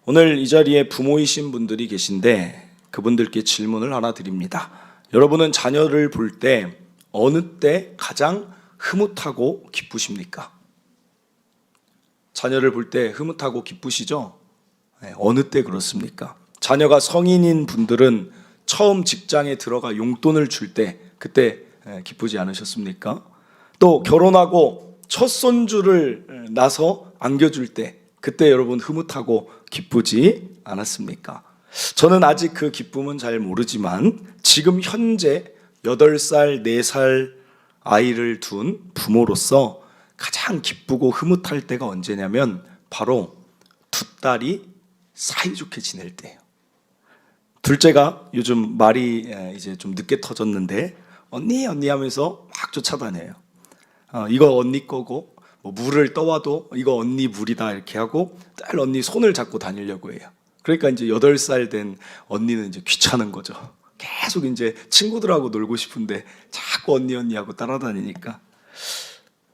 오늘 이 자리에 부모이신 분들이 계신데 그분들께 질문을 하나 드립니다. 여러분은 자녀를 볼 때 어느 때 가장 흐뭇하고 기쁘십니까? 자녀를 볼 때 흐뭇하고 기쁘시죠? 어느 때 그렇습니까? 자녀가 성인인 분들은 처음 직장에 들어가 용돈을 줄 때 그때 기쁘지 않으셨습니까? 또 결혼하고 첫 손주를 낳아서 안겨줄 때 그때 여러분 흐뭇하고 기쁘지 않았습니까? 저는 아직 그 기쁨은 잘 모르지만 지금 현재 8살, 4살 아이를 둔 부모로서 가장 기쁘고 흐뭇할 때가 언제냐면 바로 두 딸이 사이좋게 지낼 때예요. 둘째가 요즘 말이 이제 좀 늦게 터졌는데 언니 하면서 막 쫓아다녀요. 이거 언니 거고 뭐 물을 떠와도 이거 언니 물이다 이렇게 하고 딸 언니 손을 잡고 다니려고 해요. 그러니까 이제 8살 된 언니는 이제 귀찮은 거죠. 계속 이제 친구들하고 놀고 싶은데 자꾸 언니 하고 따라다니니까.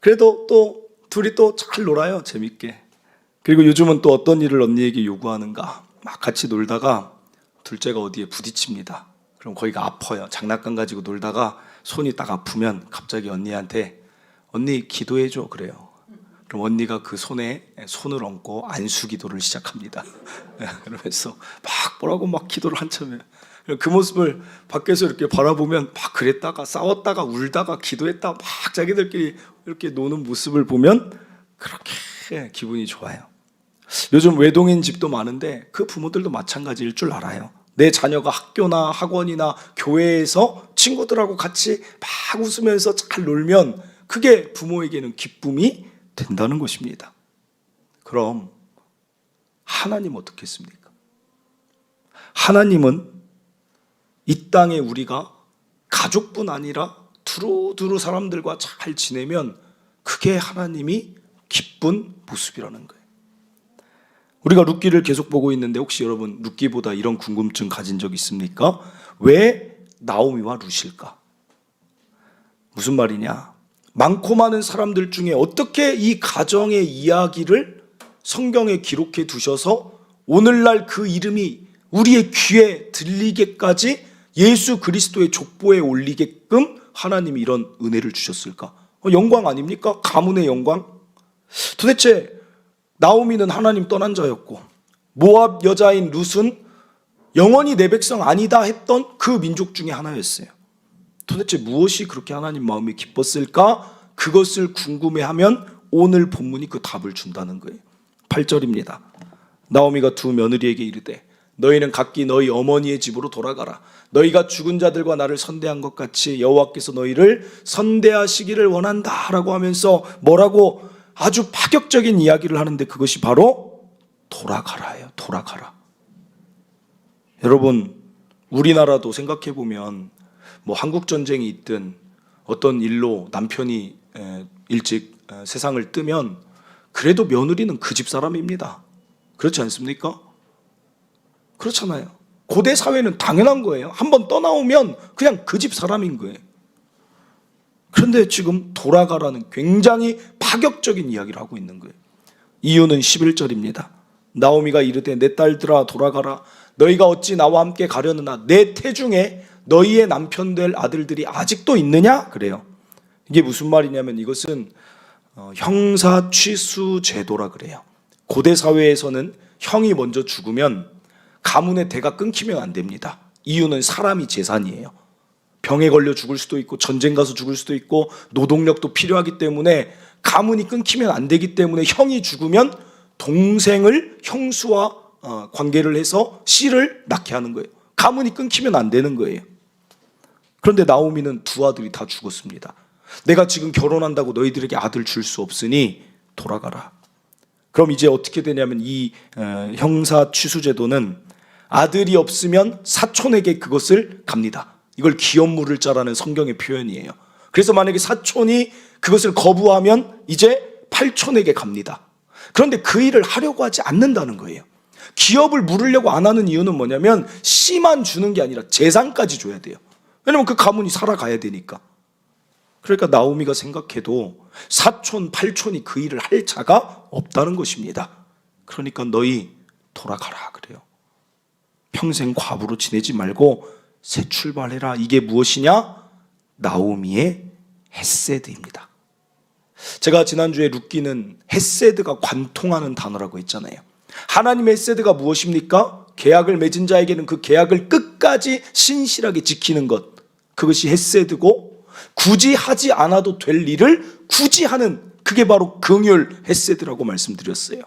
그래도 또 둘이 또 잘 놀아요. 재밌게. 그리고 요즘은 또 어떤 일을 언니에게 요구하는가 막 같이 놀다가 둘째가 어디에 부딪힙니다. 그럼 거기가 아파요. 장난감 가지고 놀다가 손이 딱 아프면 갑자기 언니한테 언니 기도해줘 그래요. 그럼 언니가 그 손에 손을 얹고 안수 기도를 시작합니다. 그러면서 막 뭐라고 막 기도를 한참 해요. 그 모습을 밖에서 이렇게 바라보면 막 그랬다가 싸웠다가 울다가 기도했다 막 자기들끼리 이렇게 노는 모습을 보면 그렇게 기분이 좋아요. 요즘 외동인 집도 많은데 그 부모들도 마찬가지일 줄 알아요. 내 자녀가 학교나 학원이나 교회에서 친구들하고 같이 막 웃으면서 잘 놀면 그게 부모에게는 기쁨이 된다는 것입니다. 그럼 하나님 어떻겠습니까? 하나님은 이 땅에 우리가 가족뿐 아니라 두루두루 사람들과 잘 지내면 그게 하나님이 기쁜 모습이라는 거예요. 우리가 룻기를 계속 보고 있는데 혹시 여러분 룻기보다 이런 궁금증 가진 적 있습니까? 왜 나오미와 룻일까? 무슨 말이냐? 많고 많은 사람들 중에 어떻게 이 가정의 이야기를 성경에 기록해 두셔서 오늘날 그 이름이 우리의 귀에 들리게까지 예수 그리스도의 족보에 올리게끔 하나님이 이런 은혜를 주셨을까? 영광 아닙니까? 가문의 영광? 도대체 나오미는 하나님 떠난 자였고 모압 여자인 룻은 영원히 내 백성 아니다 했던 그 민족 중에 하나였어요. 도대체 무엇이 그렇게 하나님 마음이 기뻤을까? 그것을 궁금해하면 오늘 본문이 그 답을 준다는 거예요. 8절입니다. 나오미가 두 며느리에게 이르되 너희는 각기 너희 어머니의 집으로 돌아가라. 너희가 죽은 자들과 나를 선대한 것 같이 여호와께서 너희를 선대하시기를 원한다 라고 하면서 뭐라고 아주 파격적인 이야기를 하는데 그것이 바로 돌아가라예요. 돌아가라. 여러분 우리나라도 생각해 보면 뭐 한국 전쟁이 있든 어떤 일로 남편이 일찍 세상을 뜨면 그래도 며느리는 그 집 사람입니다. 그렇지 않습니까? 그렇잖아요. 고대 사회는 당연한 거예요. 한번 떠나오면 그냥 그 집 사람인 거예요. 그런데 지금 돌아가라는 굉장히 파격적인 이야기를 하고 있는 거예요. 이유는 11절입니다. 나오미가 이르되 내 딸들아 돌아가라. 너희가 어찌 나와 함께 가려느냐. 내 태중에 너희의 남편 될 아들들이 아직도 있느냐? 그래요. 이게 무슨 말이냐면 이것은 형사 취수 제도라 그래요. 고대 사회에서는 형이 먼저 죽으면 가문의 대가 끊기면 안 됩니다. 이유는 사람이 재산이에요. 병에 걸려 죽을 수도 있고 전쟁 가서 죽을 수도 있고 노동력도 필요하기 때문에 가문이 끊기면 안 되기 때문에 형이 죽으면 동생을 형수와 관계를 해서 씨를 낳게 하는 거예요. 가문이 끊기면 안 되는 거예요. 그런데 나오미는 두 아들이 다 죽었습니다. 내가 지금 결혼한다고 너희들에게 아들 줄 수 없으니 돌아가라. 그럼 이제 어떻게 되냐면 이 형사 취수제도는 아들이 없으면 사촌에게 그것을 갑니다. 이걸 기업 물을 자라는 성경의 표현이에요. 그래서 만약에 사촌이 그것을 거부하면 이제 팔촌에게 갑니다. 그런데 그 일을 하려고 하지 않는다는 거예요. 기업을 물으려고 안 하는 이유는 뭐냐면 씨만 주는 게 아니라 재산까지 줘야 돼요. 왜냐면 그 가문이 살아가야 되니까. 그러니까 나오미가 생각해도 사촌, 팔촌이 그 일을 할 자가 없다는 것입니다. 그러니까 너희 돌아가라 그래요. 평생 과부로 지내지 말고 새 출발해라. 이게 무엇이냐? 나오미의 헤세드입니다. 제가 지난주에 룻기는 헤세드가 관통하는 단어라고 했잖아요. 하나님의 헤세드가 무엇입니까? 계약을 맺은 자에게는 그 계약을 끝까지 신실하게 지키는 것, 그것이 헤세드고, 굳이 하지 않아도 될 일을 굳이 하는, 그게 바로 긍휼 헤세드라고 말씀드렸어요.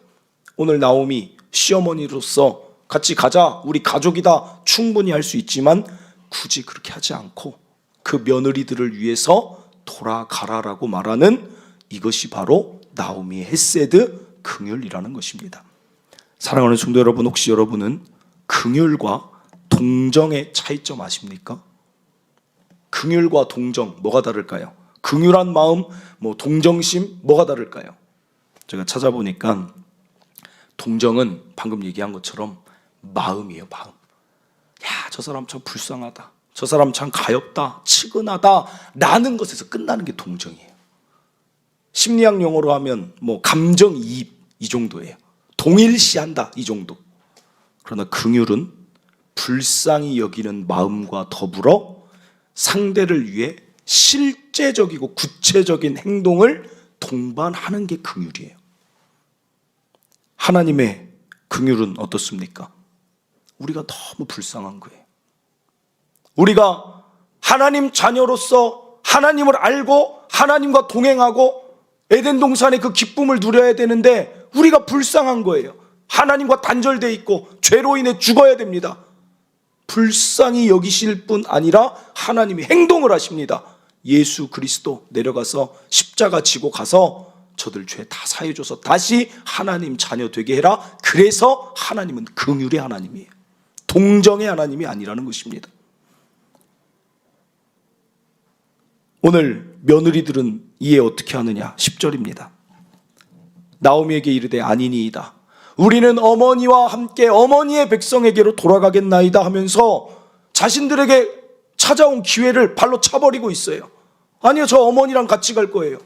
오늘 나오미 시어머니로서 같이 가자, 우리 가족이다, 충분히 할 수 있지만 굳이 그렇게 하지 않고 그 며느리들을 위해서 돌아가라라고 말하는, 이것이 바로 나오미의 헤세드, 긍휼이라는 것입니다. 사랑하는 성도 여러분, 혹시 여러분은 긍휼과 동정의 차이점 아십니까? 긍휼과 동정, 뭐가 다를까요? 긍휼한 마음, 동정심, 뭐가 다를까요? 제가 찾아보니까 동정은 방금 얘기한 것처럼 마음이에요, 마음. 야, 저 사람 참 불쌍하다, 저 사람 참 가엾다, 치근하다 라는 것에서 끝나는 게 동정이에요. 심리학 용어로 하면 감정이입, 이 정도예요. 동일시한다, 이 정도. 그러나 긍휼은 불쌍히 여기는 마음과 더불어 상대를 위해 실제적이고 구체적인 행동을 동반하는 게 긍휼이에요. 하나님의 긍휼은 어떻습니까? 우리가 너무 불쌍한 거예요. 우리가 하나님 자녀로서 하나님을 알고 하나님과 동행하고 에덴 동산의 그 기쁨을 누려야 되는데 우리가 불쌍한 거예요. 하나님과 단절되어 있고 죄로 인해 죽어야 됩니다. 불쌍히 여기실 뿐 아니라 하나님이 행동을 하십니다. 예수 그리스도 내려가서 십자가 지고 가서 저들 죄 다 사해줘서 다시 하나님 자녀 되게 해라. 그래서 하나님은 긍휼의 하나님이에요. 동정의 하나님이 아니라는 것입니다. 오늘 며느리들은 이해 어떻게 하느냐? 10절입니다. 나오미에게 이르되 아니니이다. 우리는 어머니와 함께 어머니의 백성에게로 돌아가겠나이다 하면서 자신들에게 찾아온 기회를 발로 차버리고 있어요. 아니요, 저 어머니랑 같이 갈 거예요.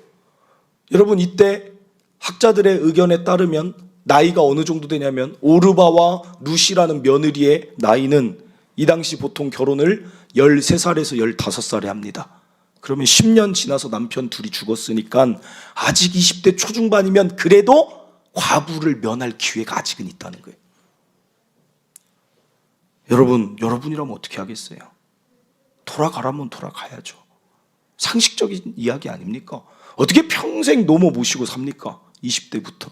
여러분, 이때 학자들의 의견에 따르면 나이가 어느 정도 되냐면 오르바와 룻이라는 며느리의 나이는 이 당시 보통 결혼을 13살에서 15살에 합니다. 그러면 10년 지나서 남편 둘이 죽었으니까 아직 20대 초중반이면 그래도 과부를 면할 기회가 아직은 있다는 거예요. 여러분이라면 어떻게 하겠어요? 돌아가라면 돌아가야죠. 상식적인 이야기 아닙니까? 어떻게 평생 노모 모시고 삽니까? 20대부터.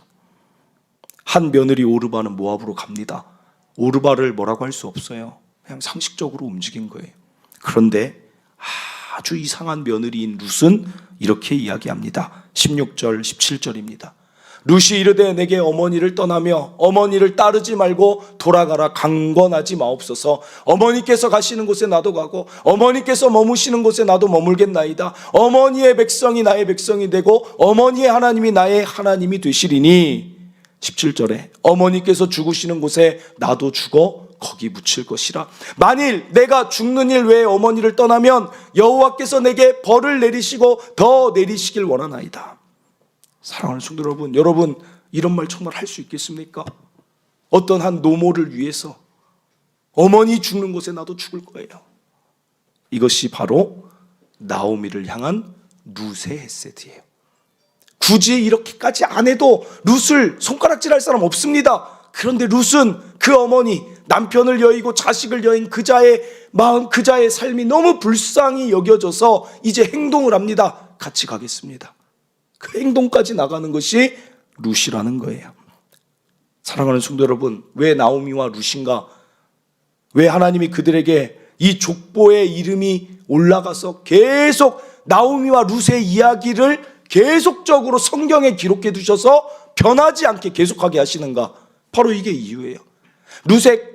한 며느리 오르바는 모압으로 갑니다. 오르바를 뭐라고 할 수 없어요. 그냥 상식적으로 움직인 거예요. 그런데 아주 이상한 며느리인 룻은 이렇게 이야기합니다. 16절 17절입니다. 룻이 이르되 내게 어머니를 떠나며 어머니를 따르지 말고 돌아가라. 강권하지 마옵소서. 어머니께서 가시는 곳에 나도 가고 어머니께서 머무시는 곳에 나도 머물겠나이다. 어머니의 백성이 나의 백성이 되고 어머니의 하나님이 나의 하나님이 되시리니. 17절에 어머니께서 죽으시는 곳에 나도 죽어 거기 묻힐 것이라. 만일 내가 죽는 일 외에 어머니를 떠나면 여호와께서 내게 벌을 내리시고 더 내리시길 원하나이다. 사랑하는 성도 여러분 이런 말 정말 할 수 있겠습니까? 어떤 한 노모를 위해서 어머니 죽는 곳에 나도 죽을 거예요. 이것이 바로 나오미를 향한 룻의 헤세드예요. 굳이 이렇게까지 안 해도 룻을 손가락질할 사람 없습니다. 그런데 룻은 그 어머니, 남편을 여의고 자식을 여인 그자의 마음, 그자의 삶이 너무 불쌍히 여겨져서 이제 행동을 합니다. 같이 가겠습니다. 그 행동까지 나가는 것이 룻이라는 거예요. 사랑하는 성도 여러분, 왜 나오미와 룻인가? 왜 하나님이 그들에게 이 족보의 이름이 올라가서 계속 나오미와 룻의 이야기를 계속적으로 성경에 기록해 두셔서 변하지 않게 계속하게 하시는가? 바로 이게 이유예요.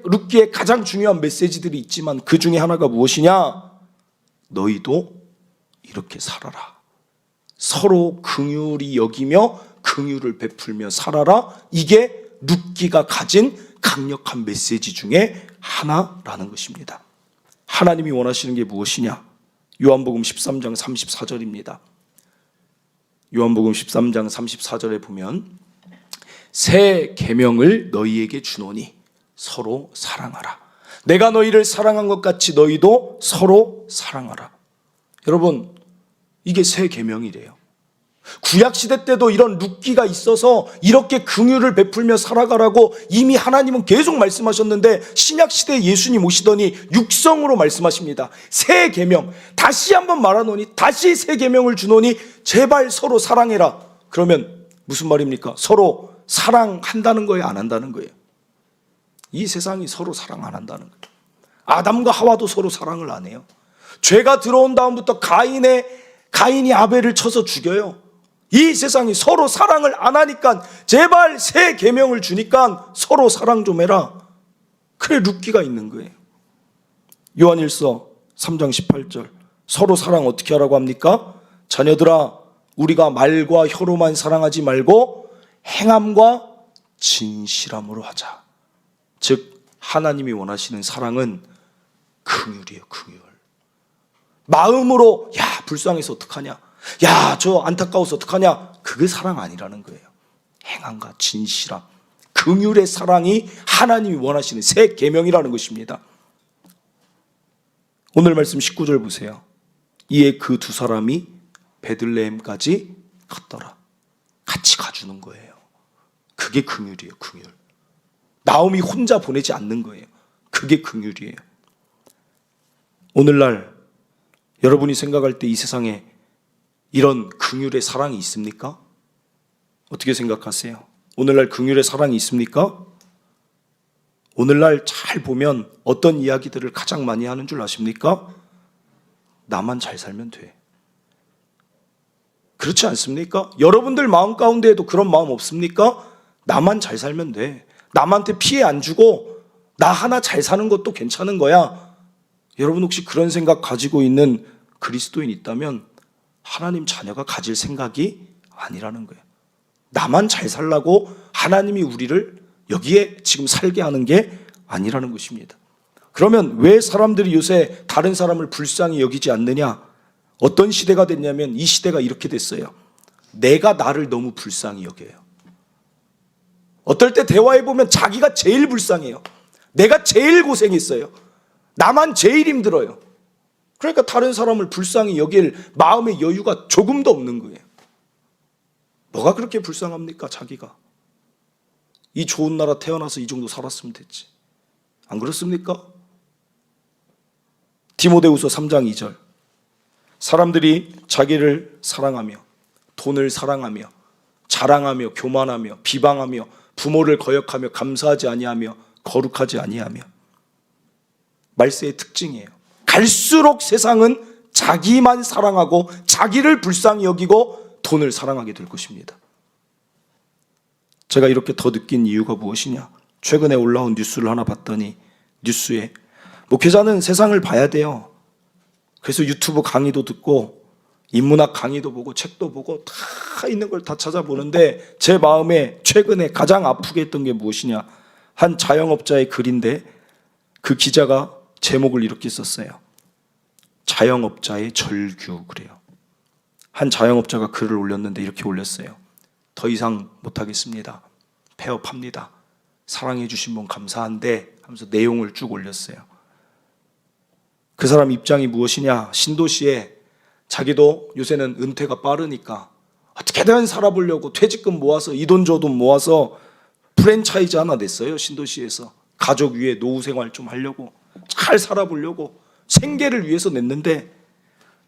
룻기에 가장 중요한 메시지들이 있지만 그 중에 하나가 무엇이냐? 너희도 이렇게 살아라. 서로 긍휼히 여기며 긍휼을 베풀며 살아라. 이게 룻기가 가진 강력한 메시지 중에 하나라는 것입니다. 하나님이 원하시는 게 무엇이냐? 요한복음 13장 34절입니다. 요한복음 13장 34절에 보면 새 계명을 너희에게 주노니 서로 사랑하라. 내가 너희를 사랑한 것 같이 너희도 서로 사랑하라. 여러분, 이게 새 계명이래요. 구약시대 때도 이런 룻기가 있어서 이렇게 긍휼을 베풀며 살아가라고 이미 하나님은 계속 말씀하셨는데, 신약시대에 예수님 오시더니 육성으로 말씀하십니다. 새 계명, 다시 한번 말하노니, 다시 새 계명을 주노니 제발 서로 사랑해라. 그러면 무슨 말입니까? 서로 사랑한다는 거예요, 안 한다는 거예요? 이 세상이 서로 사랑 안 한다는 거예요. 아담과 하와도 서로 사랑을 안 해요. 죄가 들어온 다음부터 가인이 아벨을 쳐서 죽여요. 이 세상이 서로 사랑을 안 하니까 제발 새 계명을 주니까 서로 사랑 좀 해라. 그래 룻기가 있는 거예요. 요한일서 3장 18절, 서로 사랑 어떻게 하라고 합니까? 자녀들아, 우리가 말과 혀로만 사랑하지 말고 행함과 진실함으로 하자. 즉 하나님이 원하시는 사랑은 긍휼이에요. 긍휼. 마음으로 야 불쌍해서 어떡하냐, 야 저 안타까워서 어떡하냐, 그게 사랑 아니라는 거예요. 행함과 진실함, 긍휼의 사랑이 하나님이 원하시는 새 계명이라는 것입니다. 오늘 말씀 19절 보세요. 이에 그 두 사람이 베들레헴까지 갔더라. 같이 가주는 거예요. 그게 긍휼이에요. 긍휼. 나오미 혼자 보내지 않는 거예요. 그게 긍휼이에요. 오늘날 여러분이 생각할 때 이 세상에 이런 긍휼의 사랑이 있습니까? 어떻게 생각하세요? 오늘날 긍휼의 사랑이 있습니까? 오늘날 잘 보면 어떤 이야기들을 가장 많이 하는 줄 아십니까? 나만 잘 살면 돼. 그렇지 않습니까? 여러분들 마음 가운데에도 그런 마음 없습니까? 나만 잘 살면 돼. 남한테 피해 안 주고 나 하나 잘 사는 것도 괜찮은 거야. 여러분 혹시 그런 생각 가지고 있는 그리스도인 있다면 하나님 자녀가 가질 생각이 아니라는 거예요. 나만 잘 살라고 하나님이 우리를 여기에 지금 살게 하는 게 아니라는 것입니다. 그러면 왜 사람들이 요새 다른 사람을 불쌍히 여기지 않느냐? 어떤 시대가 됐냐면 이 시대가 이렇게 됐어요. 내가 나를 너무 불쌍히 여겨요. 어떨 때 대화해보면 자기가 제일 불쌍해요. 내가 제일 고생했어요. 나만 제일 힘들어요. 그러니까 다른 사람을 불쌍히 여길 마음의 여유가 조금도 없는 거예요. 뭐가 그렇게 불쌍합니까? 자기가 이 좋은 나라 태어나서 이 정도 살았으면 됐지. 안 그렇습니까? 디모데후서 3장 2절, 사람들이 자기를 사랑하며 돈을 사랑하며 자랑하며 교만하며 비방하며 부모를 거역하며 감사하지 아니하며 거룩하지 아니하며. 말세의 특징이에요. 갈수록 세상은 자기만 사랑하고 자기를 불쌍히 여기고 돈을 사랑하게 될 것입니다. 제가 이렇게 더 느낀 이유가 무엇이냐? 최근에 올라온 뉴스를 하나 봤더니 뉴스에 목회자는 세상을 봐야 돼요. 그래서 유튜브 강의도 듣고 인문학 강의도 보고 책도 보고 다 있는 걸 다 찾아보는데 제 마음에 최근에 가장 아프게 했던 게 무엇이냐? 한 자영업자의 글인데 그 기자가 제목을 이렇게 썼어요. 자영업자의 절규. 그래요. 한 자영업자가 글을 올렸는데 이렇게 올렸어요. 더 이상 못하겠습니다. 폐업합니다. 사랑해 주신 분 감사한데 하면서 내용을 쭉 올렸어요. 그 사람 입장이 무엇이냐? 신도시에 자기도 요새는 은퇴가 빠르니까 어떻게든 살아보려고 퇴직금 모아서 이 돈 저 돈 모아서 프랜차이즈 하나 냈어요. 신도시에서 가족 위해 노후 생활 좀 하려고, 잘 살아보려고 생계를 위해서 냈는데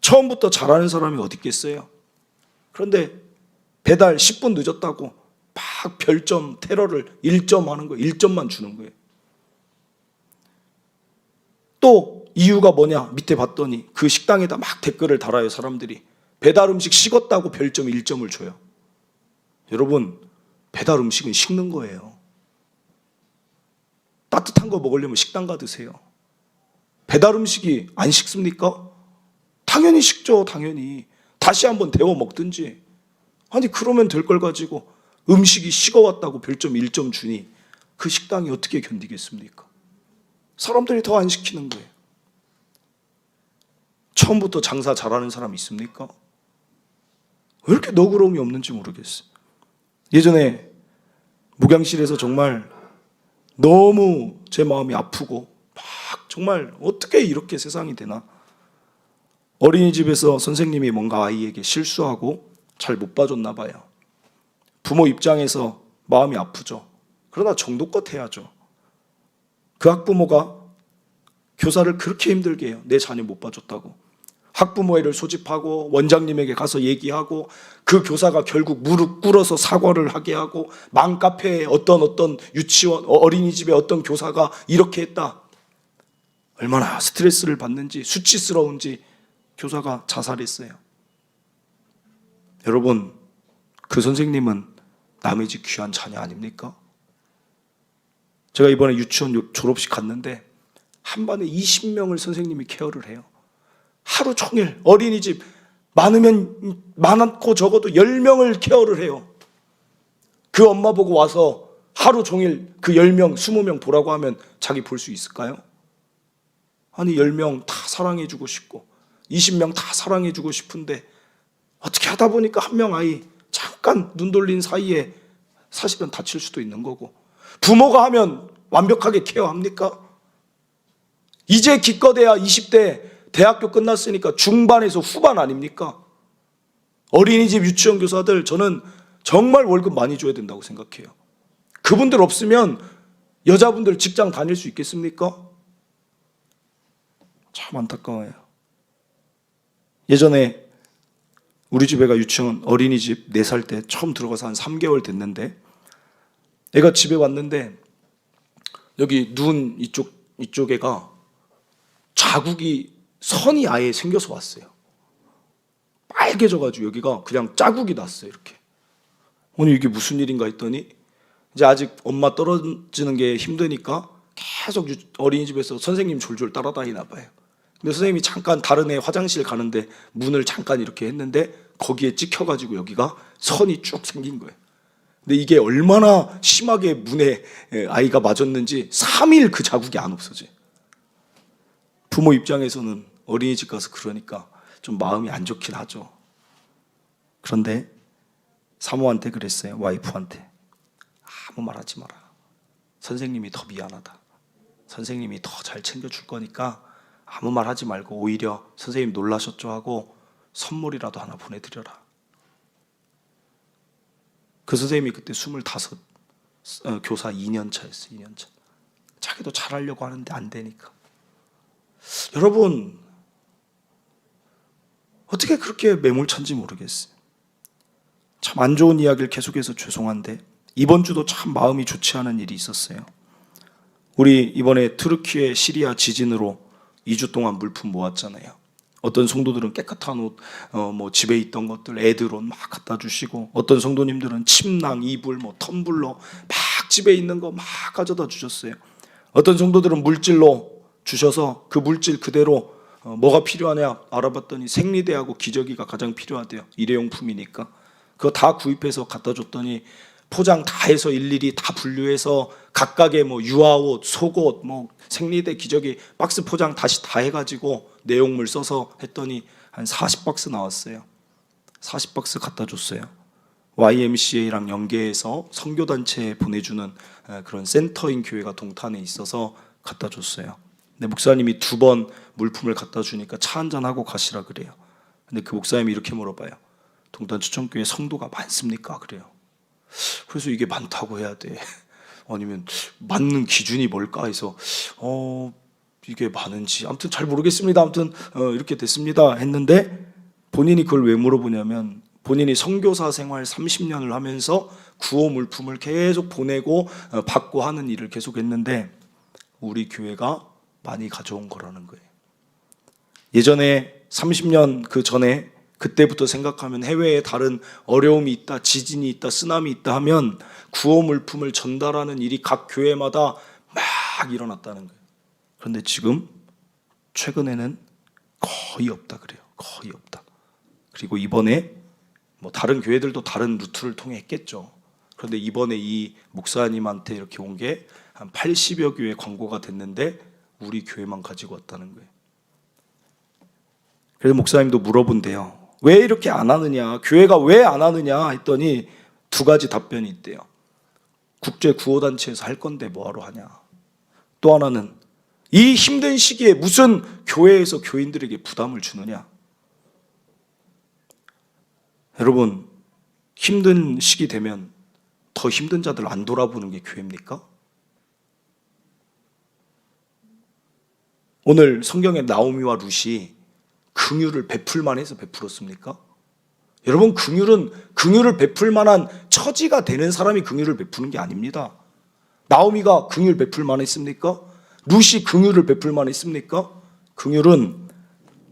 처음부터 잘하는 사람이 어디 있겠어요? 그런데 배달 10분 늦었다고 막 별점 테러를 1점 하는 거예요. 1점만 주는 거예요. 또 이유가 뭐냐? 밑에 봤더니 그 식당에다 막 댓글을 달아요. 사람들이 배달 음식 식었다고 별점 1점을 줘요. 여러분, 배달 음식은 식는 거예요. 따뜻한 거 먹으려면 식당 가 드세요. 배달 음식이 안 식습니까? 당연히 식죠. 당연히 다시 한번 데워 먹든지. 아니 그러면 될 걸 가지고 음식이 식어왔다고 별점 1점 주니 그 식당이 어떻게 견디겠습니까? 사람들이 더 안 시키는 거예요. 처음부터 장사 잘하는 사람 있습니까? 왜 이렇게 너그러움이 없는지 모르겠어요. 예전에 목양실에서 정말 너무 제 마음이 아프고 막 정말 어떻게 이렇게 세상이 되나. 어린이집에서 선생님이 뭔가 아이에게 실수하고 잘 못 봐줬나 봐요. 부모 입장에서 마음이 아프죠. 그러나 정도껏 해야죠. 그 학부모가 교사를 그렇게 힘들게 해요. 내 자녀 못 봐줬다고. 학부모회를 소집하고 원장님에게 가서 얘기하고 그 교사가 결국 무릎 꿇어서 사과를 하게 하고 맘카페에 어떤 유치원 어린이집에 어떤 교사가 이렇게 했다. 얼마나 스트레스를 받는지 수치스러운지 교사가 자살했어요. 여러분, 그 선생님은 남의 집 귀한 자녀 아닙니까? 제가 이번에 유치원 졸업식 갔는데 한 반에 20명을 선생님이 케어를 해요. 하루 종일 어린이집 많고 적어도 10명을 케어를 해요. 그 엄마 보고 와서 하루 종일 그 10명, 20명 보라고 하면 자기 볼 수 있을까요? 아니 10명 다 사랑해주고 싶고 20명 다 사랑해주고 싶은데 어떻게 하다 보니까 한 명 아이 잠깐 눈 돌린 사이에 사실은 다칠 수도 있는 거고, 부모가 하면 완벽하게 케어합니까? 이제 기껏해야 20대 대학교 끝났으니까 중반에서 후반 아닙니까? 어린이집 유치원 교사들 저는 정말 월급 많이 줘야 된다고 생각해요. 그분들 없으면 여자분들 직장 다닐 수 있겠습니까? 참 안타까워요. 예전에 우리 집 애가 유치원 어린이집 4살 때 처음 들어가서 한 3개월 됐는데 애가 집에 왔는데 여기 눈 이쪽 애가 자국이 선이 아예 생겨서 왔어요. 빨개져가지고 여기가 그냥 자국이 났어요. 이렇게. 오늘 이게 무슨 일인가 했더니 이제 아직 엄마 떨어지는 게 힘드니까 계속 어린이집에서 선생님 졸졸 따라다니나 봐요. 근데 선생님이 잠깐 다른 애 화장실 가는데 문을 잠깐 이렇게 했는데 거기에 찍혀가지고 여기가 선이 쭉 생긴 거예요. 근데 이게 얼마나 심하게 문에 아이가 맞았는지 3일 그 자국이 안 없어져요. 부모 입장에서는 어린이집 가서 그러니까 좀 마음이 안 좋긴 하죠. 그런데 사모한테 그랬어요. 와이프한테. 아무 말 하지 마라. 선생님이 더 미안하다. 선생님이 더 잘 챙겨줄 거니까 아무 말 하지 말고 오히려 선생님 놀라셨죠 하고 선물이라도 하나 보내드려라. 그 선생님이 그때 25 교사 2년 차였어요. 2년 차. 자기도 잘하려고 하는데 안 되니까. 여러분, 어떻게 그렇게 매몰찬지 모르겠어요. 참 안 좋은 이야기를 계속해서 죄송한데 이번 주도 참 마음이 좋지 않은 일이 있었어요. 우리 이번에 트르키예 시리아 지진으로 2주 동안 물품 모았잖아요. 어떤 성도들은 깨끗한 옷, 집에 있던 것들, 애들 옷 막 갖다 주시고, 어떤 성도님들은 침낭, 이불, 텀블러 막 집에 있는 거 막 가져다 주셨어요. 어떤 성도들은 물질로 주셔서 그 물질 그대로 뭐가 필요하냐 알아봤더니 생리대하고 기저귀가 가장 필요하대요. 일회용품이니까. 그거 다 구입해서 갖다 줬더니 포장 다 해서 일일이 다 분류해서 각각의 유아옷, 속옷, 생리대, 기저귀 박스 포장 다시 다 해가지고 내용물 써서 했더니 한 40박스 나왔어요. 40박스 갖다 줬어요. YMCA랑 연계해서 선교단체에 보내주는 그런 센터인 교회가 동탄에 있어서 갖다 줬어요. 근데 목사님이 2번 물품을 갖다 주니까 차 한잔하고 가시라 그래요. 근데 그 목사님이 이렇게 물어봐요. 동탄 추천교회 성도가 많습니까? 그래요. 그래서 이게 많다고 해야 돼. 아니면 맞는 기준이 뭘까 해서 이게 많은지 아무튼 잘 모르겠습니다. 아무튼 이렇게 됐습니다 했는데 본인이 그걸 왜 물어보냐면 본인이 선교사 생활 30년을 하면서 구호 물품을 계속 보내고 받고 하는 일을 계속 했는데 우리 교회가 많이 가져온 거라는 거예요. 예전에 30년 그 전에 그때부터 생각하면 해외에 다른 어려움이 있다, 지진이 있다, 쓰나미 있다 하면 구호 물품을 전달하는 일이 각 교회마다 막 일어났다는 거예요. 그런데 지금 최근에는 거의 없다 그래요. 거의 없다. 그리고 이번에 다른 교회들도 다른 루트를 통해 했겠죠. 그런데 이번에 이 목사님한테 이렇게 온 게 한 80여 교회 광고가 됐는데 우리 교회만 가지고 왔다는 거예요. 그래서 목사님도 물어본대요. 왜 이렇게 안 하느냐? 교회가 왜 안 하느냐? 했더니 2가지 답변이 있대요. 국제 구호단체에서 할 건데 뭐하러 하냐. 또 하나는 이 힘든 시기에 무슨 교회에서 교인들에게 부담을 주느냐. 여러분, 힘든 시기 되면 더 힘든 자들 안 돌아보는 게 교회입니까? 오늘 성경에 나오미와 룻이 긍휼을 베풀만 해서 베풀었습니까? 여러분, 긍휼을 베풀 만한 처지가 되는 사람이 긍휼을 베푸는 게 아닙니다. 나오미가 긍휼 베풀만 했습니까? 룻이 긍휼을 베풀만 했습니까? 긍휼은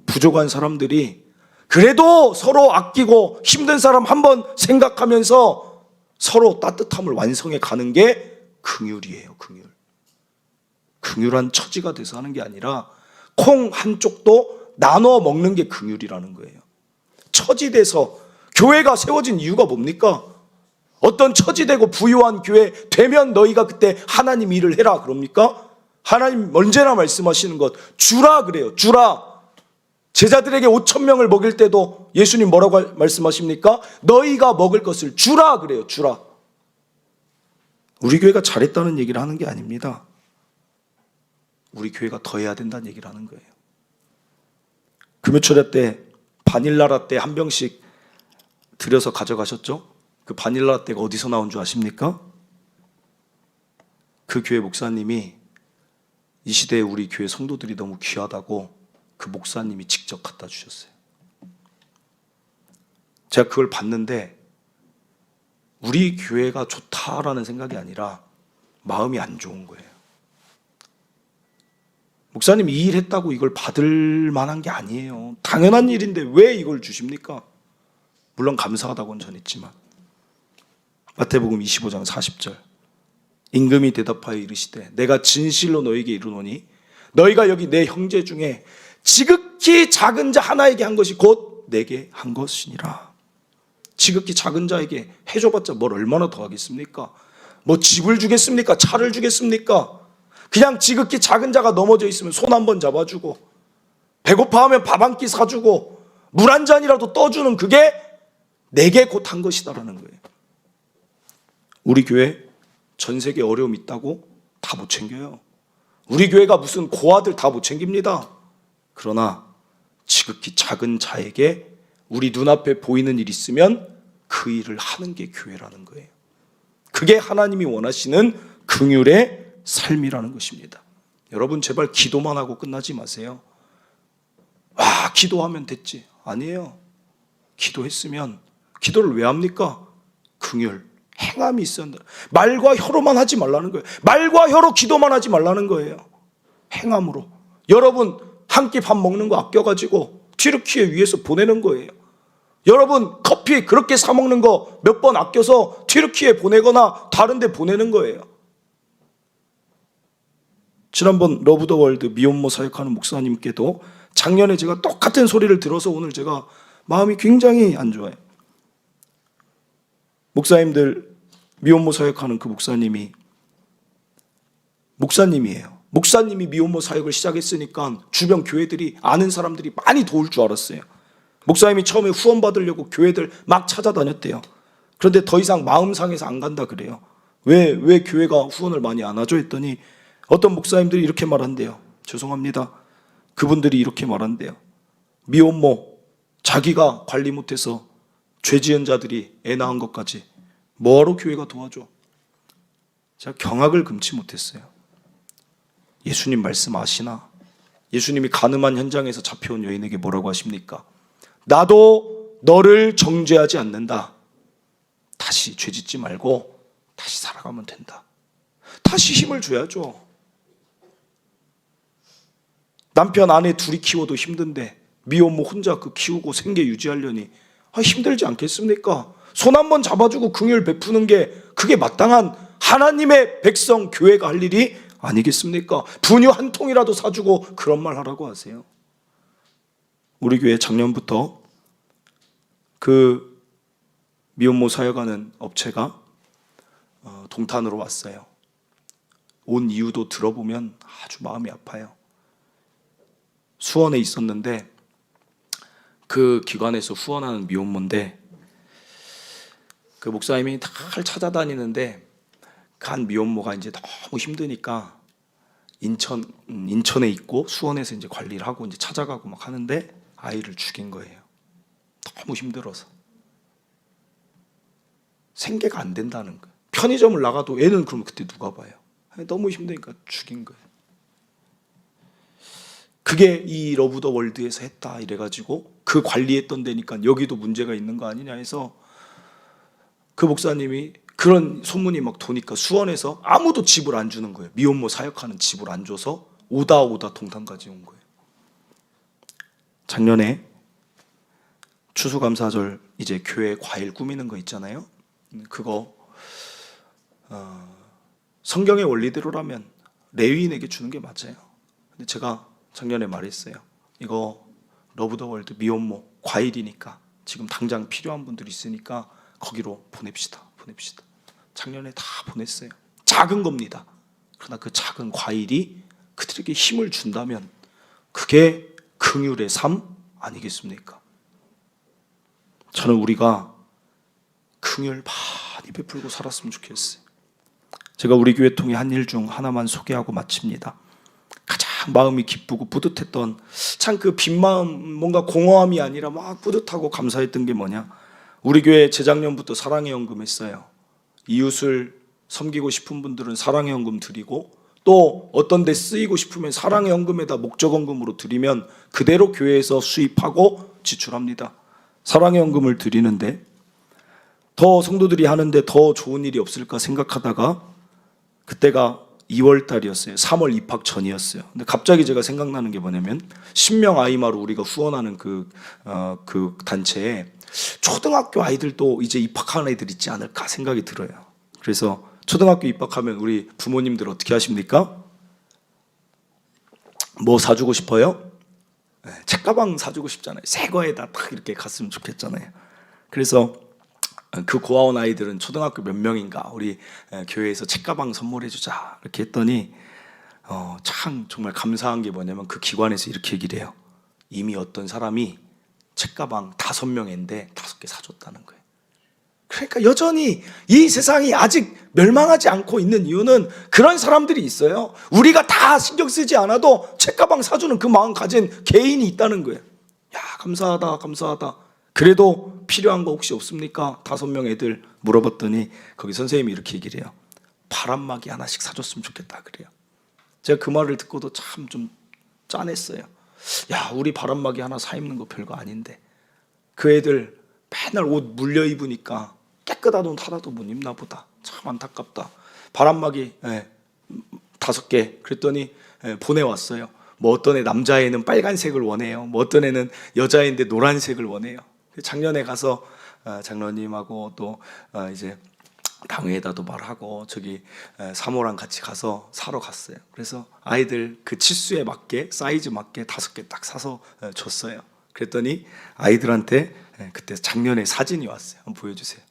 부족한 사람들이 그래도 서로 아끼고 힘든 사람 한번 생각하면서 서로 따뜻함을 완성해 가는 게 긍휼이에요. 긍휼한 처지가 돼서 하는 게 아니라 콩 한쪽도 나눠 먹는 게 긍휼이라는 거예요. 처지돼서 교회가 세워진 이유가 뭡니까? 어떤 처지되고 부유한 교회 되면 너희가 그때 하나님 일을 해라 그럽니까? 하나님 언제나 말씀하시는 것 주라 그래요. 주라. 제자들에게 5,000명을 먹일 때도 예수님 뭐라고 말씀하십니까? 너희가 먹을 것을 주라 그래요. 주라. 우리 교회가 잘했다는 얘기를 하는 게 아닙니다. 우리 교회가 더 해야 된다는 얘기를 하는 거예요. 금요초대 때 바닐라 라떼 한 병씩 들여서 가져가셨죠? 그 바닐라 라떼가 어디서 나온 줄 아십니까? 그 교회 목사님이 이 시대에 우리 교회 성도들이 너무 귀하다고 그 목사님이 직접 갖다 주셨어요. 제가 그걸 봤는데 우리 교회가 좋다라는 생각이 아니라 마음이 안 좋은 거예요. 목사님 이 일 했다고 이걸 받을 만한 게 아니에요. 당연한 일인데 왜 이걸 주십니까? 물론 감사하다고는 전했지만 마태복음 25장 40절 임금이 대답하여 이르시되 내가 진실로 너에게 이르노니 너희가 여기 내 형제 중에 지극히 작은 자 하나에게 한 것이 곧 내게 한 것이니라. 지극히 작은 자에게 해줘봤자 뭘 얼마나 더 하겠습니까? 뭐 집을 주겠습니까? 차를 주겠습니까? 그냥 지극히 작은 자가 넘어져 있으면 손 한번 잡아주고 배고파하면 밥 한 끼 사주고 물 한 잔이라도 떠주는 그게 내게 곧 한 것이다라는 거예요. 우리 교회 전 세계 어려움 있다고 다 못 챙겨요. 우리 교회가 무슨 고아들 다 못 챙깁니다. 그러나 지극히 작은 자에게 우리 눈앞에 보이는 일 있으면 그 일을 하는 게 교회라는 거예요. 그게 하나님이 원하시는 긍휼의 삶이라는 것입니다. 여러분 제발 기도만 하고 끝나지 마세요. 와 기도하면 됐지. 아니에요. 기도했으면 기도를 왜 합니까? 긍휼, 행함이 있어야 한다. 말과 혀로만 하지 말라는 거예요. 말과 혀로 기도만 하지 말라는 거예요. 행함으로. 여러분 한 끼 밥 먹는 거 아껴가지고 튀르키예 위에서 보내는 거예요. 여러분 커피 그렇게 사 먹는 거 몇 번 아껴서 튀르키예 보내거나 다른 데 보내는 거예요. 지난번 러브 더 월드 미혼모 사역하는 목사님께도 작년에 제가 똑같은 소리를 들어서 오늘 제가 마음이 굉장히 안 좋아요. 목사님들 미혼모 사역하는 그 목사님이에요. 목사님이 미혼모 사역을 시작했으니까 주변 교회들이 아는 사람들이 많이 도울 줄 알았어요. 목사님이 처음에 후원 받으려고 교회들 막 찾아다녔대요. 그런데 더 이상 마음 상해서 안 간다 그래요. 왜 교회가 후원을 많이 안 하죠? 했더니 어떤 목사님들이 이렇게 말한대요. 죄송합니다. 그분들이 이렇게 말한대요. 미혼모 자기가 관리 못해서 죄 지은 자들이 애 낳은 것까지 뭐하러 교회가 도와줘? 제가 경악을 금치 못했어요. 예수님 말씀 아시나? 예수님이 가늠한 현장에서 잡혀온 여인에게 뭐라고 하십니까? 나도 너를 정죄하지 않는다. 다시 죄 짓지 말고 다시 살아가면 된다. 다시 힘을 줘야죠. 남편 아내 둘이 키워도 힘든데 미혼모 혼자 그 키우고 생계 유지하려니 힘들지 않겠습니까? 손 한번 잡아주고 긍휼 베푸는 게 그게 마땅한 하나님의 백성 교회가 할 일이 아니겠습니까? 분유 한 통이라도 사주고 그런 말 하라고 하세요. 우리 교회 작년부터 그 미혼모 사역하는 업체가 동탄으로 왔어요. 온 이유도 들어보면 아주 마음이 아파요. 수원에 있었는데 그 기관에서 후원하는 미혼모인데 그 목사님이 다 찾아다니는데 간 미혼모가 이제 너무 힘드니까 인천에 있고 수원에서 이제 관리를 하고 이제 찾아가고 막 하는데 아이를 죽인 거예요. 너무 힘들어서. 생계가 안 된다는 거예요. 편의점을 나가도 애는 그러면 그때 누가 봐요? 너무 힘드니까 죽인 거예요. 그게 이 러브 더 월드에서 했다 이래가지고 그 관리했던 데니까 여기도 문제가 있는 거 아니냐 해서 그 목사님이 그런 소문이 막 도니까 수원에서 아무도 집을 안 주는 거예요. 미혼모 사역하는 집을 안 줘서 오다 동탄까지 온 거예요. 작년에 추수감사절 이제 교회 과일 꾸미는 거 있잖아요. 그거 성경의 원리대로라면 레위인에게 주는 게 맞아요. 근데 제가 작년에 말했어요. 이거 러브 더 월드 미혼모 과일이니까 지금 당장 필요한 분들 있으니까 거기로 보냅시다. 작년에 다 보냈어요. 작은 겁니다. 그러나 그 작은 과일이 그들에게 힘을 준다면 그게 긍휼의 삶 아니겠습니까? 저는 우리가 긍휼 많이 베풀고 살았으면 좋겠어요. 제가 우리 교회 통해 한 일 중 하나만 소개하고 마칩니다. 가장 마음이 기쁘고 뿌듯했던 참 그 빈 마음, 뭔가 공허함이 아니라 막 뿌듯하고 감사했던 게 뭐냐? 우리 교회 재작년부터 사랑의 연금 했어요. 이웃을 섬기고 싶은 분들은 사랑의 연금 드리고 또 어떤 데 쓰이고 싶으면 사랑의 연금에다 목적원금으로 드리면 그대로 교회에서 수입하고 지출합니다. 사랑의 연금을 드리는데 더 성도들이 하는데 더 좋은 일이 없을까 생각하다가 그때가 2월 달이었어요. 3월 입학 전이었어요. 근데 갑자기 제가 생각나는 게 뭐냐면 신명 아이마루 우리가 후원하는 그 단체에 초등학교 아이들도 이제 입학하는 애들 있지 않을까 생각이 들어요. 그래서 초등학교 입학하면 우리 부모님들 어떻게 하십니까? 뭐 사주고 싶어요? 네, 책가방 사주고 싶잖아요. 새 거에다 딱 이렇게 갔으면 좋겠잖아요. 그래서 그 고아원 아이들은 초등학교 몇 명인가 우리 교회에서 책가방 선물해 주자 이렇게 했더니 참 정말 감사한 게 뭐냐면 그 기관에서 이렇게 얘기를 해요. 이미 어떤 사람이 책가방 5명인데 5개 사줬다는 거예요. 그러니까 여전히 이 세상이 아직 멸망하지 않고 있는 이유는 그런 사람들이 있어요. 우리가 다 신경 쓰지 않아도 책가방 사주는 그 마음 가진 개인이 있다는 거예요. 야, 감사하다. 그래도 필요한 거 혹시 없습니까? 5명 애들 물어봤더니 거기 선생님이 이렇게 얘기를 해요. 바람막이 하나씩 사줬으면 좋겠다 그래요. 제가 그 말을 듣고도 참 좀 짠했어요. 야, 우리 바람막이 하나 사 입는 거 별거 아닌데 그 애들 맨날 옷 물려 입으니까 깨끗한 옷 하나도 못 입나 보다. 참 안타깝다. 바람막이 5개 그랬더니 보내왔어요. 뭐 어떤 애 남자애는 빨간색을 원해요. 뭐 어떤 애는 여자애인데 노란색을 원해요. 작년에 가서 장로님하고 또 이제 당회에다도 말하고 저기 사모랑 같이 가서 사러 갔어요. 그래서 아이들 그 치수에 맞게 사이즈 맞게 5개 딱 사서 줬어요. 그랬더니 아이들한테 그때 작년에 사진이 왔어요. 한번 보여주세요.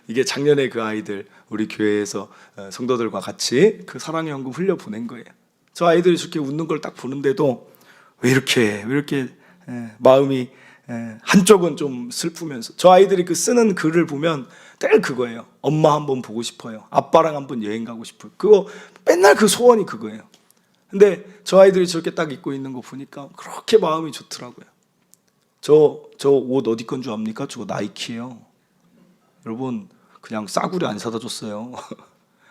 이게 작년에 그 아이들 우리 교회에서 성도들과 같이 그 사랑의 연금 흘려 보낸 거예요. 저 아이들이 저렇게 웃는 걸 딱 보는데도 왜 이렇게 마음이 한쪽은 좀 슬프면서 저 아이들이 그 쓰는 글을 보면 늘 그거예요. 엄마 한번 보고 싶어요. 아빠랑 한번 여행 가고 싶어요. 그거 맨날 그 소원이 그거예요. 근데 저 아이들이 저렇게 딱 입고 있는 거 보니까 그렇게 마음이 좋더라고요. 저 옷 어디 건 줄 압니까? 저거 나이키예요. 여러분 그냥 싸구려 안 사다 줬어요.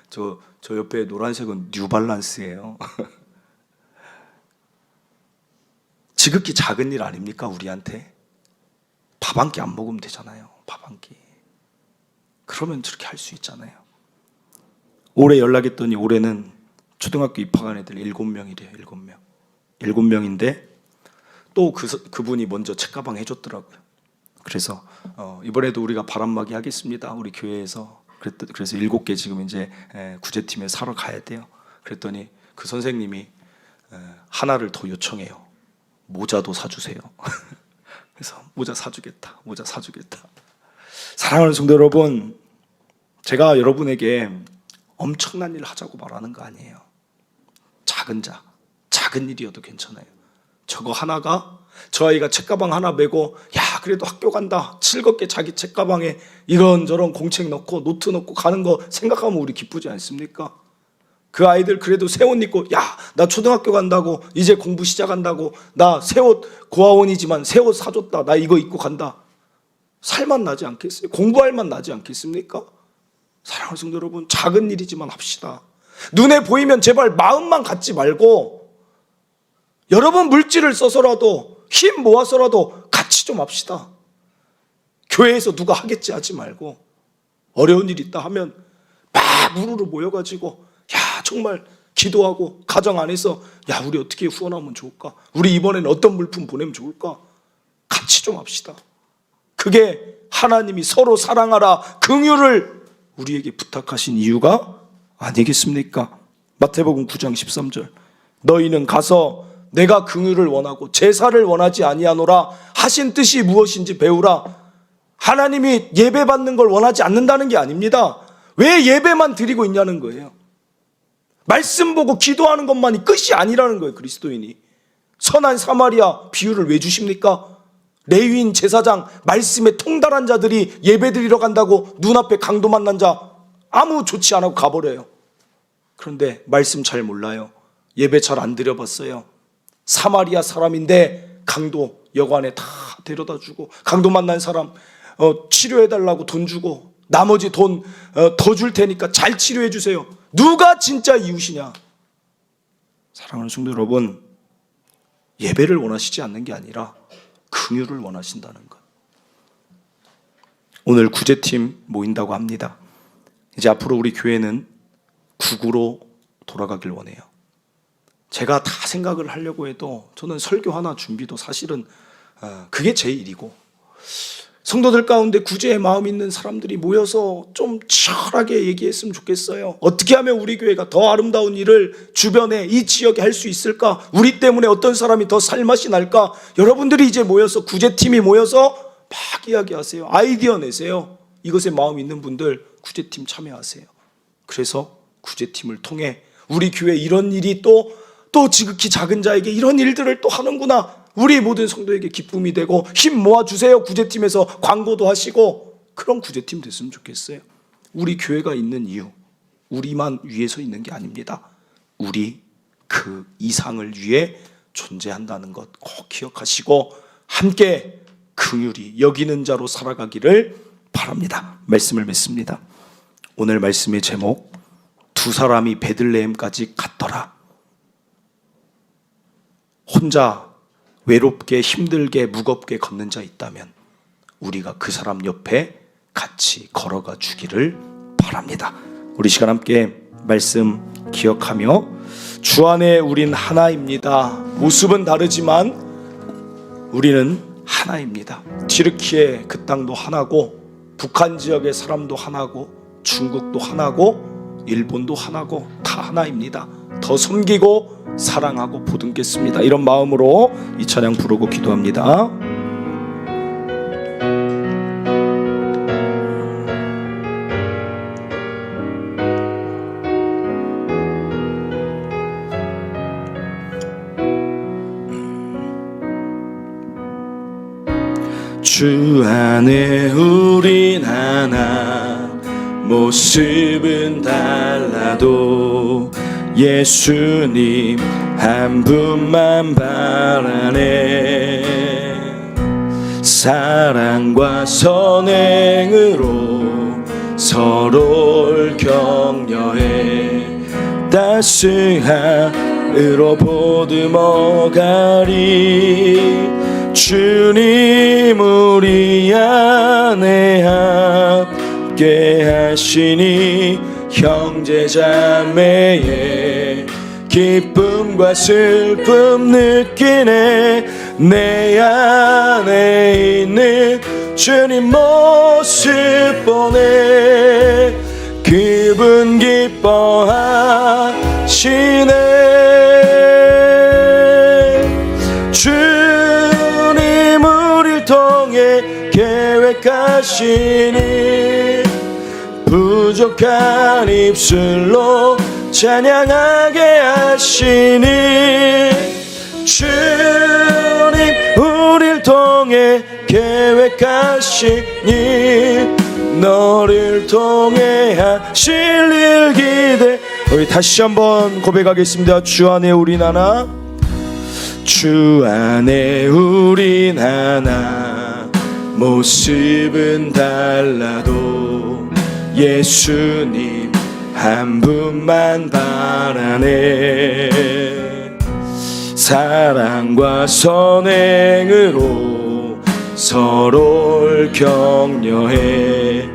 저 옆에 노란색은 뉴발란스예요. 지극히 작은 일 아닙니까? 우리한테 밥 한 끼 안 먹으면 되잖아요. 밥 한 끼. 그러면 저렇게 할 수 있잖아요. 올해 연락했더니 올해는 초등학교 입학한 애들 7명이래요. 7명. 7명인데 또 그분이 먼저 책가방 해줬더라고요. 그래서 이번에도 우리가 바람막이 하겠습니다. 우리 교회에서. 그래서 7개 지금 이제 구제팀에 사러 가야 돼요. 그랬더니 그 선생님이 하나를 더 요청해요. 모자도 사주세요. 그래서 모자 사주겠다. 사랑하는 성도 여러분, 제가 여러분에게 엄청난 일을 하자고 말하는 거 아니에요. 작은 일이어도 괜찮아요. 저거 하나가 저 아이가 책가방 하나 메고 야 그래도 학교 간다, 즐겁게 자기 책가방에 이런저런 공책 넣고 노트 넣고 가는 거 생각하면 우리 기쁘지 않습니까? 그 아이들 그래도 새 옷 입고, 야, 나 초등학교 간다고, 이제 공부 시작한다고, 나 새 옷, 고아원이지만 새 옷 사줬다, 나 이거 입고 간다. 살맛 나지 않겠어요? 공부할 맛 나지 않겠습니까? 사랑하는 성도 여러분, 작은 일이지만 합시다. 눈에 보이면 제발 마음만 갖지 말고 여러분 물질을 써서라도 힘 모아서라도 같이 좀 합시다. 교회에서 누가 하겠지 하지 말고 어려운 일 있다 하면 막 우르르 모여가지고 야, 정말 기도하고 가정 안에서 야, 우리 어떻게 후원하면 좋을까? 우리 이번에는 어떤 물품 보내면 좋을까? 같이 좀 합시다. 그게 하나님이 서로 사랑하라 긍휼을 우리에게 부탁하신 이유가 아니겠습니까? 마태복음 9장 13절, 너희는 가서 내가 긍휼을 원하고 제사를 원하지 아니하노라 하신 뜻이 무엇인지 배우라. 하나님이 예배 받는 걸 원하지 않는다는 게 아닙니다. 왜 예배만 드리고 있냐는 거예요. 말씀 보고 기도하는 것만이 끝이 아니라는 거예요. 그리스도인이 선한 사마리아 비유를 왜 주십니까? 레위인 제사장 말씀에 통달한 자들이 예배 드리러 간다고 눈앞에 강도 만난 자 아무 조치 안 하고 가버려요. 그런데 말씀 잘 몰라요. 예배 잘 안 드려봤어요. 사마리아 사람인데 강도 여관에 다 데려다 주고, 강도 만난 사람 치료해달라고 돈 주고, 나머지 돈 더 줄 테니까 잘 치료해 주세요. 누가 진짜 이웃이냐? 사랑하는 성도 여러분, 예배를 원하시지 않는 게 아니라 긍휼을 원하신다는 것. 오늘 구제팀 모인다고 합니다. 이제 앞으로 우리 교회는 국으로 돌아가길 원해요. 제가 다 생각을 하려고 해도 저는 설교 하나 준비도 사실은 그게 제 일이고, 성도들 가운데 구제의 마음 있는 사람들이 모여서 좀 치열하게 얘기했으면 좋겠어요. 어떻게 하면 우리 교회가 더 아름다운 일을 주변에 이 지역에 할 수 있을까? 우리 때문에 어떤 사람이 더 살맛이 날까? 여러분들이 이제 모여서, 구제팀이 모여서 막 이야기하세요. 아이디어 내세요. 이것에 마음 있는 분들 구제팀 참여하세요. 그래서 구제팀을 통해 우리 교회 이런 일이 또 지극히 작은 자에게 이런 일들을 또 하는구나, 우리 모든 성도에게 기쁨이 되고 힘 모아주세요. 구제팀에서 광고도 하시고 그런 구제팀 됐으면 좋겠어요. 우리 교회가 있는 이유, 우리만 위해서 있는 게 아닙니다. 우리 그 이상을 위해 존재한다는 것 꼭 기억하시고 함께 긍휼히 여기는 자로 살아가기를 바랍니다. 말씀을 맺습니다. 오늘 말씀의 제목, 두 사람이 베들레헴까지 갔더라. 혼자 외롭게 힘들게 무겁게 걷는 자 있다면 우리가 그 사람 옆에 같이 걸어가 주기를 바랍니다. 우리 시간 함께 말씀 기억하며, 주 안에 우린 하나입니다. 모습은 다르지만 우리는 하나입니다. 튀르키예 그 땅도 하나고, 북한 지역의 사람도 하나고, 중국도 하나고, 일본도 하나고, 다 하나입니다. 더 섬기고 사랑하고 보듬겠습니다. 이런 마음으로 이 찬양 부르고 기도합니다. 주 안에 우린 하나, 모습은 달라도 예수님 한 분만 바라네. 사랑과 선행으로 서로를 격려해 따스함으로 보듬어가리. 주님 우리 안에 함께 하시니 형제자매의 기쁨과 슬픔 느끼네. 내 안에 있는 주님 모습 보네. 그분 기뻐하시네. 주님 우리를 통해 계획하시니 부족한 입술로 찬양하게 하시니. 주님 우릴 통해 계획하시니 너를 통해 하실 일 기대. 우리 다시 한번 고백하겠습니다. 주 안에 우린 하나, 주 안에 우린 하나, 모습은 달라도 예수님 한 분만 바라네. 사랑과 선행으로 서로를 격려해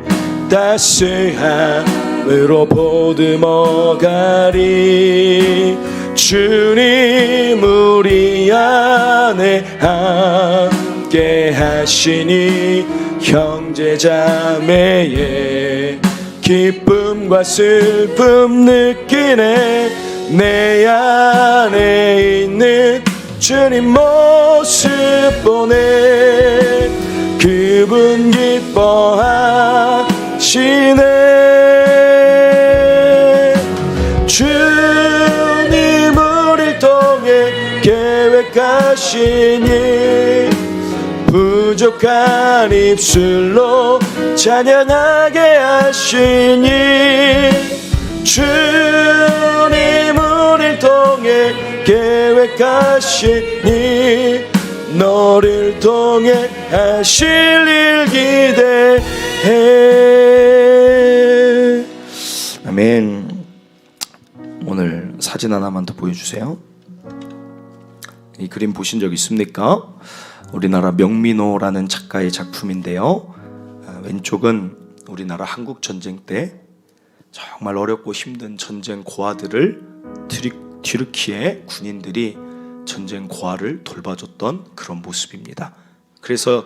따스함으로 보듬어가리. 주님 우리 안에 함께 하시니 형제자매의 기쁨과 슬픔 느끼네. 내 안에 있는 주님 모습 보네. 그분 기뻐하시네. 주님 우릴 통해 계획하시니 부족한 입술로 찬양하게 하시니. 주님 우릴 통해 계획하시니 너를 통해 하실 일 기대해. 아멘. 오늘 사진 하나만 더 보여주세요. 이 그림 보신 적 있습니까? 우리나라 명민호라는 작가의 작품인데요. 왼쪽은 우리나라 한국 전쟁 때 정말 어렵고 힘든 전쟁 고아들을 튀르키예 군인들이 전쟁 고아를 돌봐줬던 그런 모습입니다. 그래서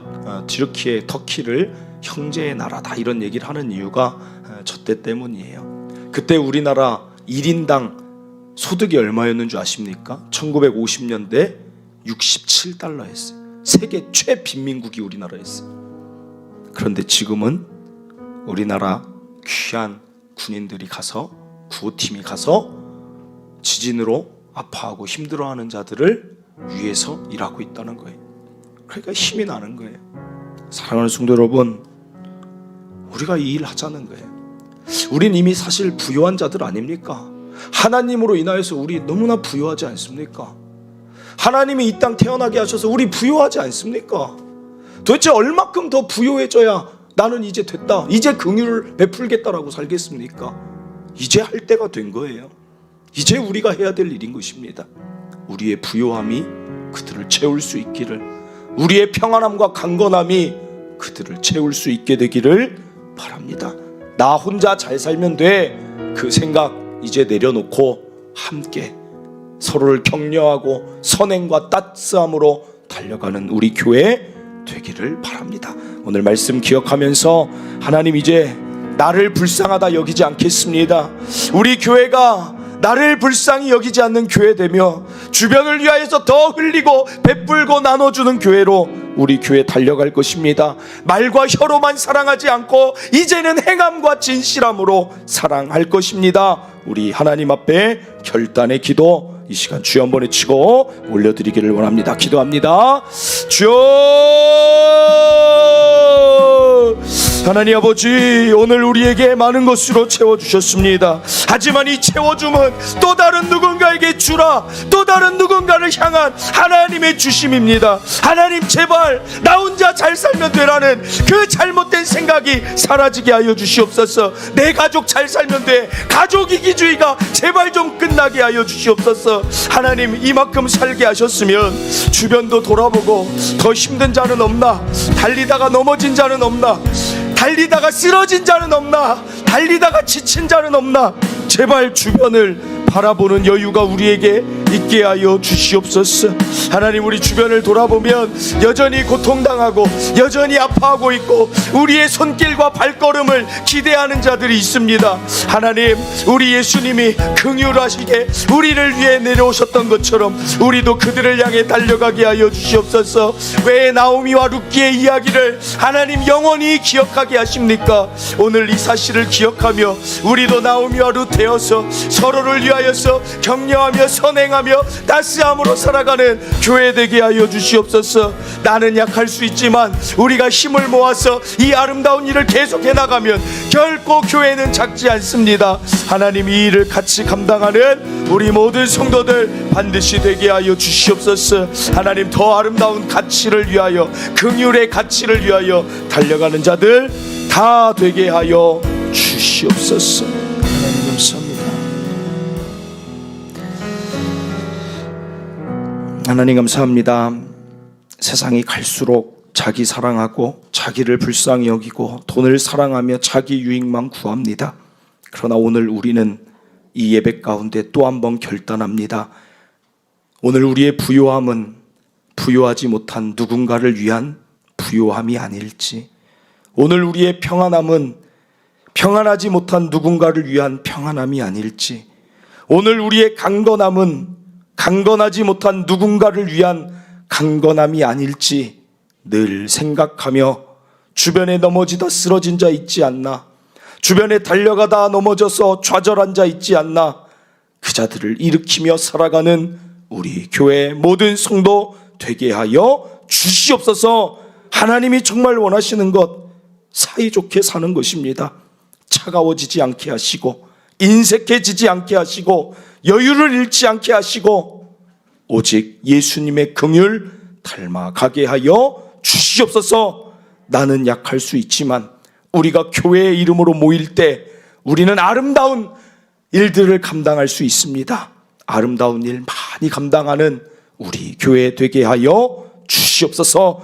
튀르키예, 터키를 형제의 나라다 이런 얘기를 하는 이유가 저 때 때문이에요. 그때 우리나라 1인당 소득이 얼마였는 줄 아십니까? 1950년대 67달러였어요. 세계 최빈민국이 우리나라였어요. 그런데 지금은 우리나라 귀한 군인들이 가서, 구호팀이 가서 지진으로 아파하고 힘들어하는 자들을 위해서 일하고 있다는 거예요. 그러니까 힘이 나는 거예요. 사랑하는 성도 여러분, 우리가 이 일 하자는 거예요. 우린 이미 사실 부유한 자들 아닙니까? 하나님으로 인하여서 우리 너무나 부유하지 않습니까? 하나님이 이 땅 태어나게 하셔서 우리 부유하지 않습니까? 도대체 얼마큼 더 부유해져야 나는 이제 됐다, 이제 긍휼을 베풀겠다라고 살겠습니까? 이제 할 때가 된 거예요. 이제 우리가 해야 될 일인 것입니다. 우리의 부요함이 그들을 채울 수 있기를, 우리의 평안함과 강건함이 그들을 채울 수 있게 되기를 바랍니다. 나 혼자 잘 살면 돼, 그 생각 이제 내려놓고 함께 서로를 격려하고 선행과 따스함으로 달려가는 우리 교회 되기를 바랍니다. 오늘 말씀 기억하면서 하나님 이제 나를 불쌍하다 여기지 않겠습니다. 우리 교회가 나를 불쌍히 여기지 않는 교회 되며 주변을 위하여서 더 흘리고 베풀고 나눠주는 교회로 우리 교회 달려갈 것입니다. 말과 혀로만 사랑하지 않고 이제는 행함과 진실함으로 사랑할 것입니다. 우리 하나님 앞에 결단의 기도 이 시간 주여 한번 외치고 올려드리기를 원합니다. 기도합니다. 주여, 하나님 아버지, 오늘 우리에게 많은 것으로 채워주셨습니다. 하지만 이 채워줌은 또 다른 누군가에게 주라, 또 다른 누군가를 향한 하나님의 주심입니다. 하나님 제발 나 혼자 잘 살면 되라는 그 잘못된 생각이 사라지게 하여 주시옵소서. 내 가족 잘 살면 돼, 가족 이기주의가 제발 좀 끝나게 하여 주시옵소서. 하나님 이만큼 살게 하셨으면 주변도 돌아보고 더 힘든 자는 없나, 달리다가 넘어진 자는 없나, 달리다가 쓰러진 자는 없나, 달리다가 지친 자는 없나, 제발 주변을 바라보는 여유가 우리에게 있게 하여 주시옵소서. 하나님 우리 주변을 돌아보면 여전히 고통당하고 여전히 아파하고 있고 우리의 손길과 발걸음을 기대하는 자들이 있습니다. 하나님 우리 예수님이 긍휼하시게 우리를 위해 내려오셨던 것처럼 우리도 그들을 향해 달려가게 하여 주시옵소서. 왜 나오미와 룻기의 이야기를 하나님 영원히 기억하게 하십니까? 오늘 이 사실을 기억하며 우리도 나오미와 룻 되어서 서로를 위하여서 격려하며 선행하며 감당하며 따스함으로 살아가는 교회 되게 하여 주시옵소서. 나는 약할 수 있지만 우리가 힘을 모아서 이 아름다운 일을 계속해 나가면 결코 교회는 작지 않습니다. 하나님, 이 일을 같이 감당하는 우리 모든 성도들 반드시 되게 하여 주시옵소서. 하나님, 더 아름다운 가치를 위하여, 긍휼의 가치를 위하여 달려가는 자들 다 되게 하여 주시옵소서. 하나님 감사합니다. 하나님 감사합니다. 세상이 갈수록 자기 사랑하고 자기를 불쌍히 여기고 돈을 사랑하며 자기 유익만 구합니다. 그러나 오늘 우리는 이 예배 가운데 또 한 번 결단합니다. 오늘 우리의 부요함은 부요하지 못한 누군가를 위한 부요함이 아닐지, 오늘 우리의 평안함은 평안하지 못한 누군가를 위한 평안함이 아닐지, 오늘 우리의 강건함은 강건하지 못한 누군가를 위한 강건함이 아닐지 늘 생각하며, 주변에 넘어지다 쓰러진 자 있지 않나, 주변에 달려가다 넘어져서 좌절한 자 있지 않나, 그 자들을 일으키며 살아가는 우리 교회 모든 성도 되게 하여 주시옵소서. 하나님이 정말 원하시는 것 사이좋게 사는 것입니다. 차가워지지 않게 하시고, 인색해지지 않게 하시고, 여유를 잃지 않게 하시고, 오직 예수님의 긍휼 닮아가게 하여 주시옵소서. 나는 약할 수 있지만 우리가 교회의 이름으로 모일 때 우리는 아름다운 일들을 감당할 수 있습니다. 아름다운 일 많이 감당하는 우리 교회 되게 하여 주시옵소서.